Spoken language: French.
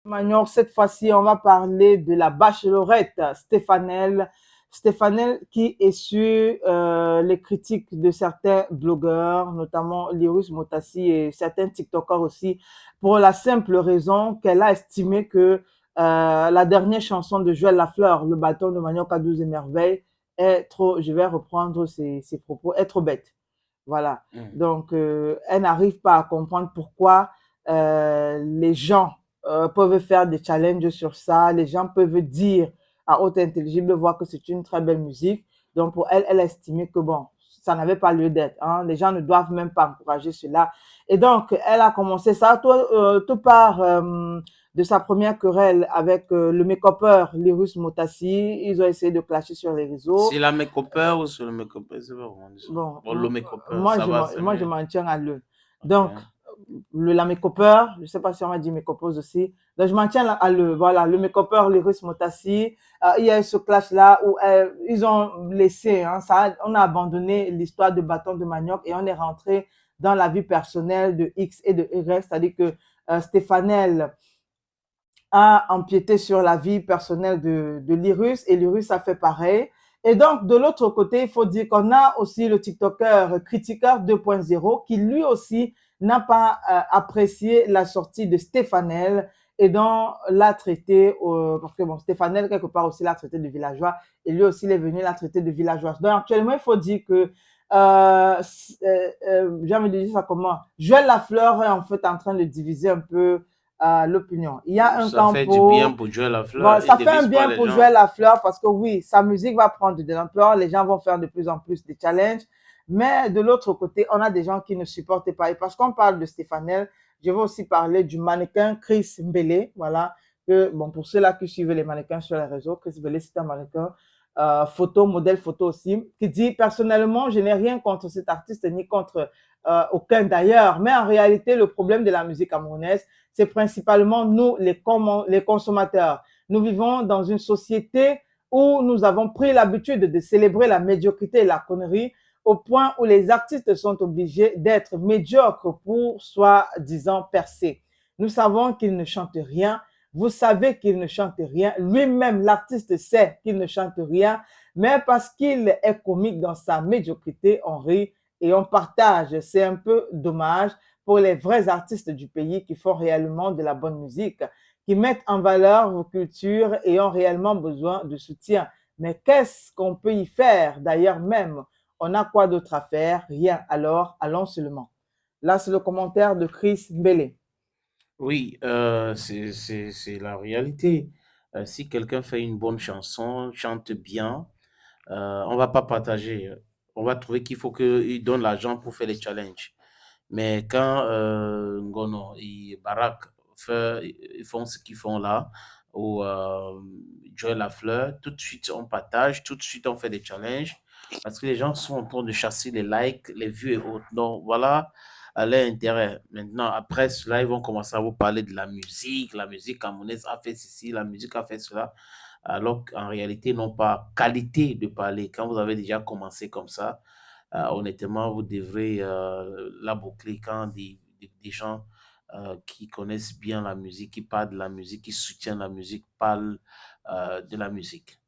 Magnon, cette fois-ci, on va parler de la bachelorette Stéphanelle. Stéphanelle qui est sur les critiques de certains blogueurs, notamment Lyrus Motassi et certains TikTokers aussi, pour la simple raison qu'elle a estimé que la dernière chanson de Joël Lafleur, Le bâton de manioc à 12 merveilles, est trop, je vais reprendre ses propos, est trop bête. Voilà. Mm. Donc, elle n'arrive pas à comprendre pourquoi les gens peuvent faire des challenges sur ça. Les gens peuvent dire à haute intelligible voix que c'est une très belle musique. Donc, pour elle, elle a estimé que bon, ça n'avait pas lieu d'être. Hein. Les gens ne doivent même pas encourager cela. Et donc, elle a commencé ça. Tout part de sa première querelle avec le make-upper Lyrus Motassi. Ils ont essayé de clasher sur les réseaux. C'est la make-upper ou sur le make-upper? C'est pas vraiment ça. Bon, Bon, le make-upper, ça va, c'est moi, je mieux. m'en tiens à le. Donc, Ok. la mécopeur, je ne sais pas si on va dire mécopose aussi. Donc, je m'en tiens à le, voilà, le mécopeur, Lyrus Motassi. Il y a eu ce clash-là où ils ont laissé, hein, ça, on a abandonné l'histoire de bâton de manioc et on est rentré dans la vie personnelle de X et de Y, c'est-à-dire que Stéphanel a empiété sur la vie personnelle de Lyrus et Lyrus a fait pareil. Et donc, de l'autre côté, il faut dire qu'on a aussi le TikToker critiqueur 2.0 qui lui aussi n'a pas apprécié la sortie de Stéphanel et donc l'a traité, parce que bon, Stéphanel, quelque part aussi, l'a traité de villageois et lui aussi, il est venu la traiter de villageoise. Donc, actuellement, il faut dire que, j'ai envie de dire ça comment, Joël Lafleur est en fait en train de diviser un peu l'opinion. Il y a un Ça camp fait du bien pour... pour Joël Bon, Lafleur. Il ça fait un divise pas bien les pour jouer gens. la fleur parce que oui, sa musique va prendre de l'ampleur, les gens vont faire de plus en plus de challenges. Mais de l'autre côté, on a des gens qui ne supportent pas. Et parce qu'on parle de Stéphanel, je vais aussi parler du mannequin Chris Mbele. Voilà. Que, bon, pour ceux-là qui suivent les mannequins sur les réseaux, Chris Mbele, c'est un mannequin photo, modèle photo aussi, qui dit personnellement, je n'ai rien contre cet artiste ni contre aucun d'ailleurs. Mais en réalité, le problème de la musique camerounaise, c'est principalement nous, les consommateurs. Nous vivons dans une société où nous avons pris l'habitude de célébrer la médiocrité et la connerie au point où les artistes sont obligés d'être médiocres pour soi-disant percer. Nous savons qu'ils ne chantent rien. Vous savez qu'il ne chante rien. Lui-même, l'artiste sait qu'il ne chante rien, mais parce qu'il est comique dans sa médiocrité, on rit et on partage. C'est un peu dommage pour les vrais artistes du pays qui font réellement de la bonne musique, qui mettent en valeur vos cultures et ont réellement besoin de soutien. Mais qu'est-ce qu'on peut y faire d'ailleurs même? On a quoi d'autre à faire? Rien. Alors, allons seulement. Là, c'est le commentaire de Chris Mbele. Oui, c'est la réalité. Si quelqu'un fait une bonne chanson, chante bien, on va pas partager. On va trouver qu'il faut qu'il donne l'argent pour faire les challenges. Mais quand Ngono et Barak ils font ce qu'ils font là, ou Joël Lafleur, tout de suite on partage, tout de suite on fait des challenges, parce que les gens sont en train de chasser les likes, les vues et autres. Donc voilà leur intérêt. Maintenant, après cela, ils vont commencer à vous parler de la musique camerounaise a fait ceci, la musique a fait cela, alors qu'en réalité, ils n'ont pas qualité de parler. Quand vous avez déjà commencé comme ça, honnêtement, vous devrez la boucler quand des gens qui connaissent bien la musique, qui parlent de la musique, qui soutiennent la musique, parlent de la musique.